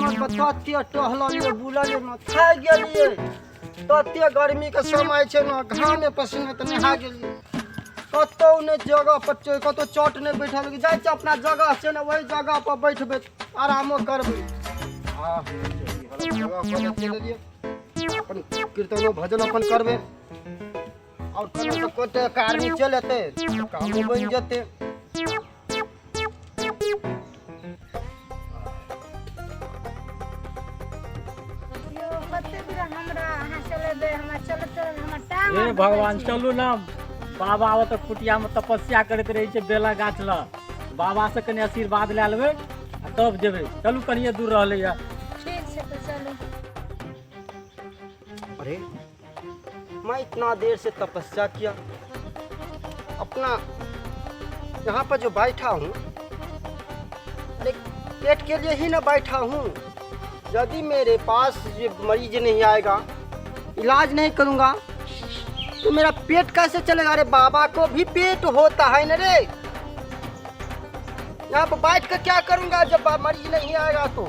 मत बततिया टहलिए बुललिए न खा गेलिए तते गर्मी के समय छे न घाम में पसीना त नहा गेलिए कतौ ने जगह पर कतौ चोट ने बैठल कि जाय छ अपना जगह से न वही जगह पर बैठबे आरामो करबे जगह पर चले लिए अपन कीर्तनो भजन अपन करबे और कने तो कोटे कारनी चलते काम बन जते हे भगवान चलू ना बाबा आवत कुटिया में तपस्या करते रही छे बेला गाछ ल बाबा से कने आशीर्वाद ले लेबे तब जेबे चलू कनिए दूर रहले या ठीक है तो चलो। अरे मैं इतना देर से तपस्या किया अपना यहाँ पर जो बैठा हूँ अरे पेट के लिए ही ना बैठा हूँ यदि मेरे पास ये मरीज नहीं आएगा इलाज नहीं करूँगा तो मेरा पेट कैसे चलेगा। अरे बाबा को भी पेट होता है न रे यहाँ पर बैठ कर क्या करूँगा जब मरीज नहीं आएगा तो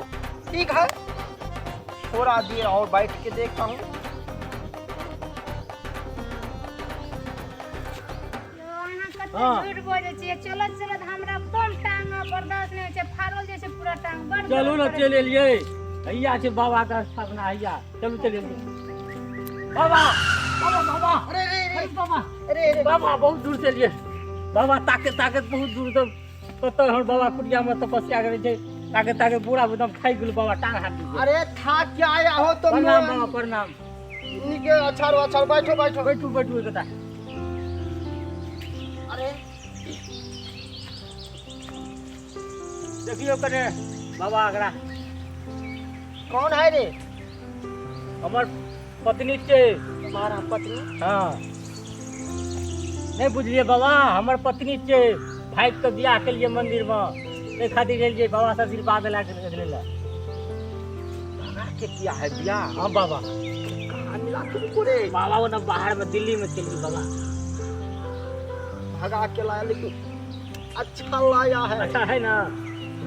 ठीक है थोड़ा देर और बैठ के देखता हूँ। चलू ना चले लिए हैया छे बाबा का स्थापना हैया चलू चले बाबा बाबा बाबा अरे बाबा अरे बाबा बहुत दूर से लिए बाबा ताकत ताकत बहुत दूर तो कत हम बाबा कुटिया में तपस्या करे छे ताकत ताकत पूरा एकदम खाई गेल बाबा टांग हाथ अरे था क्या आया हो तो प्रणाम बाबा प्रणाम निके अच्छा बैठो बैठो बैठू बैठू कता अरे देखियो कने बाबा अगरा कौन है रे हमर पत्नी छे तुम्हारा पत्नी हाँ नहीं बुझलिए बाबा हमर पत्नी छे भाई के बियाह के लिए मंदिर में ए खातिर गेलिए बाबा से आशीर्वाद ला के लेला के किया है बियाह। हां बाबा कहाँ मिला तुमको रे बाबा वो ना बाहर में दिल्ली में चल गई बाबा भगा के लाया लेकिन अच्छा लाया है। अच्छा है ना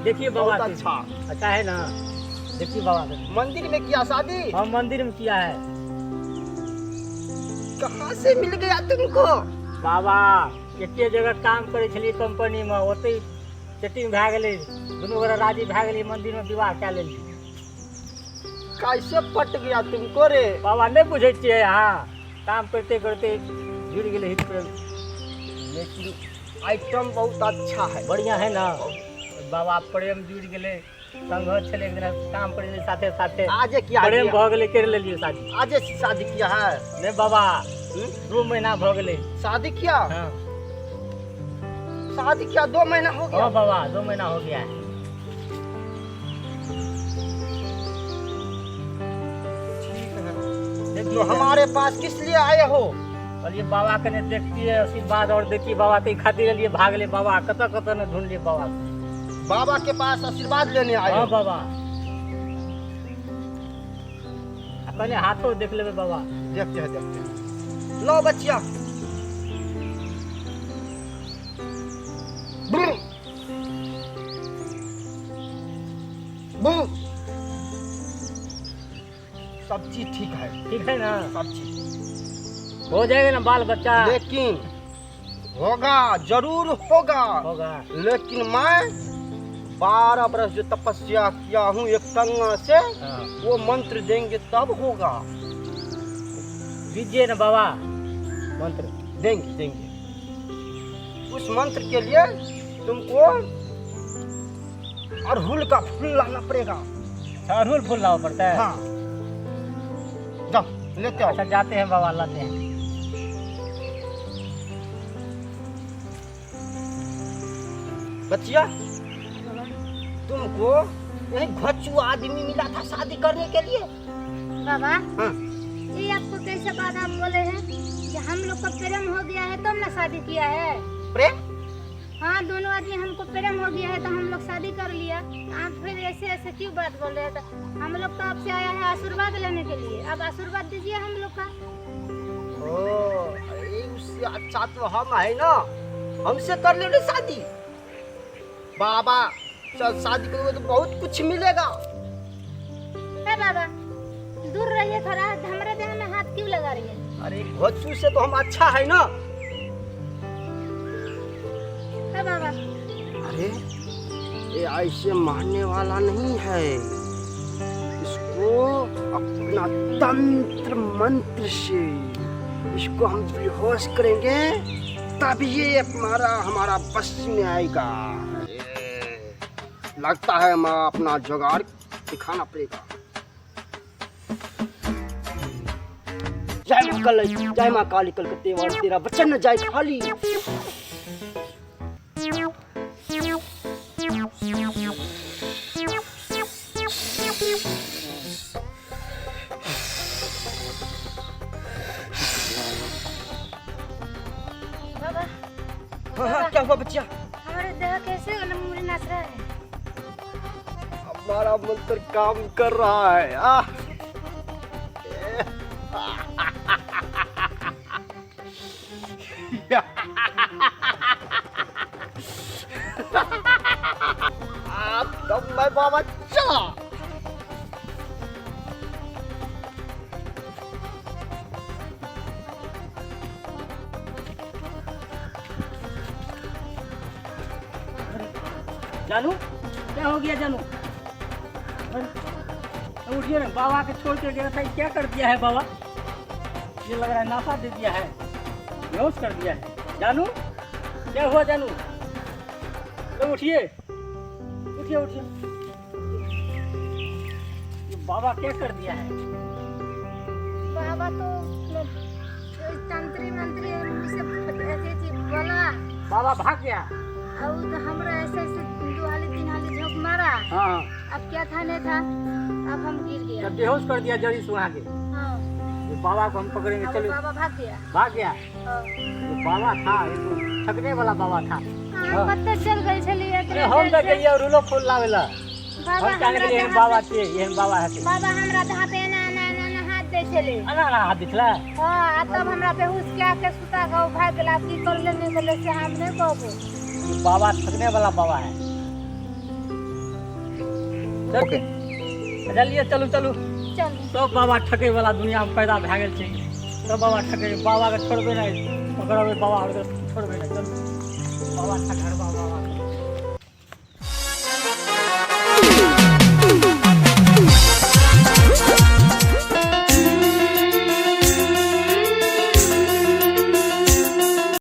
देखिए बाबा बहुत अच्छा अच्छा है ना देखिए बाबा मंदिर में किया शादी। हम मंदिर में किया है। कहाँ से मिल गया तुमको बाबा एके जगह काम करे छलिए कंपनी में ओते सेटिंग भए गेलै दुनू गोरा राजी भए गेलै मंदिर में विवाह कए लेली। कैसे पट गया तुमको रे बाबा नहीं बुझे छिए हाँ काम करते करते जुड़ गेले हित प्रेम लेकिन आइटम बहुत अच्छा है बढ़िया है ना बाबा प्रेम जुड़ गेले संघर्ष छले एक दिन काम करे साथे साथे आज किया प्रेम भ गेले कर लेलिए शादी आज शादी किया है। नहीं बाबा 2 महीना भ गेले शादी किया हाँ शादी किया 2 महीना हो गया। हाँ बाबा 2 महीना हो गया है। तो हमारे पास किस लिए आए हो और ये बाबा कने देखती है आशीर्वाद और देखिए बाबा ते खातिर लिए भाग ले बाबा कत कत न ढूंढ लिए बाबा बाबा के पास आशीर्वाद लेने आए हाँ हो। बाबा अपने हाथों देख लेबे बाबा देखते हैं लो बच्चिया सब चीज ठीक है। ठीक है ना सब चीज हो जाएगा ना बाल बच्चा लेकिन होगा जरूर होगा होगा लेकिन मैं 12 बरस जो तपस्या किया हूँ एक टंगा से हाँ। वो मंत्र देंगे तब होगा। दीजिए ना बाबा मंत्र देंगे देंगे उस मंत्र के लिए तुमको अड़हुल का फूल लाना पड़ेगा। अड़हुल फूल लाना पड़ता है हाँ जाओ लेते आओ। अच्छा जाते हैं बाबा लाते हैं। बच्चिया तुमको यही घच्चू आदमी मिला था शादी करने के लिए। बाबा हाँ। ये आपको कैसे बात आप बोले हैं कि हम लोग का प्रेम हो गया है तब ना शादी किया है। प्रेम हाँ दोनों आदमी हमको प्रेम हो गया है तो हम लोग शादी कर लिया। आप फिर ऐसे ऐसे क्यों बात बोल रहे हैं। हम लोग तो आपसे आया है आशीर्वाद लेने के लिए अब आशीर्वाद दीजिए हम लोग का। ओ अरे उससे अच्छा तो हम है ना हमसे कर ले शादी। बाबा चल शादी करोगे तो बहुत कुछ मिलेगा। है बाबा, दूर रहिए थोड़ा, हमारे देह में हाथ क्यों लगा रही है? अरे घोचू से तो हम अच्छा है ना। है बाबा, अरे ये ऐसे मारने वाला नहीं है, इसको अपना तंत्र मंत्र से इसको हम बेहोश करेंगे, तब ये हमारा बस में आएगा। अरे, लगता है मैं अपना जुगाड़ दिखाना पड़ेगा। जय माँ काली कलकत्ते वाली, तेरा वचन न जाए खाली। बाबा, हाँ, क्या हुआ बच्चिया? हमारे देह कैसे मुड़ी नाच रहा है? हमारा मंत्र काम कर रहा है। तब मैं बाबा चला। जानू, क्या हो गया जानू? उठिए ना, बाबा के छोड़ के गया था, ये क्या कर दिया है बाबा? ये लग रहा है नाफा दे दिया है, बेहोश कर दिया है। जानू, क्या हुआ जानू? तो उठिए, उठिए उठिए। ये बाबा क्या कर दिया है? बाबा तो तंत्री मंत्री ऐसे चीज बोला, बाबा भाग गया। और तो हमरा ऐसे ऐसे दो हाली तीन हाली झोंक मारा। हाँ, अब क्या था नहीं था, अब हम गिर गया। जब बेहोश कर दिया जड़ी सुहा के, हाँ, ये बाबा को हम पकड़ेंगे। अब चलो, बाबा भाग गया। भाग गया। हाँ। ये बाबा था, ये तो ठगने वाला बाबा था। हाँ, पत्ते चल गए छलिए। अरे हम तो कहिए रूलो फूल लावेला, बाबा हम कहने के लिए हमरा बाबा थे, ये बाबा है। बाबा हमरा हाथे ना ना ना ना हाथ दे छले। अना ना हाथ दिखला। हाँ, आ तब हमरा बेहोश क्या के सुता गो भाग गेला। की कर लेने गेले से हम नहीं कहबो। ये बाबा ठगने वाला बाबा है। ओके, चलिए चलू चलू। चल सब बाबा ठगे वाला दुनिया में पैदा भए गेल छै। सब बाबा ठगे, बाबा के छोड़बे नहीं, पकड़बे बाबा और छोड़बे नहीं। चल बाबा ठगर बाबा।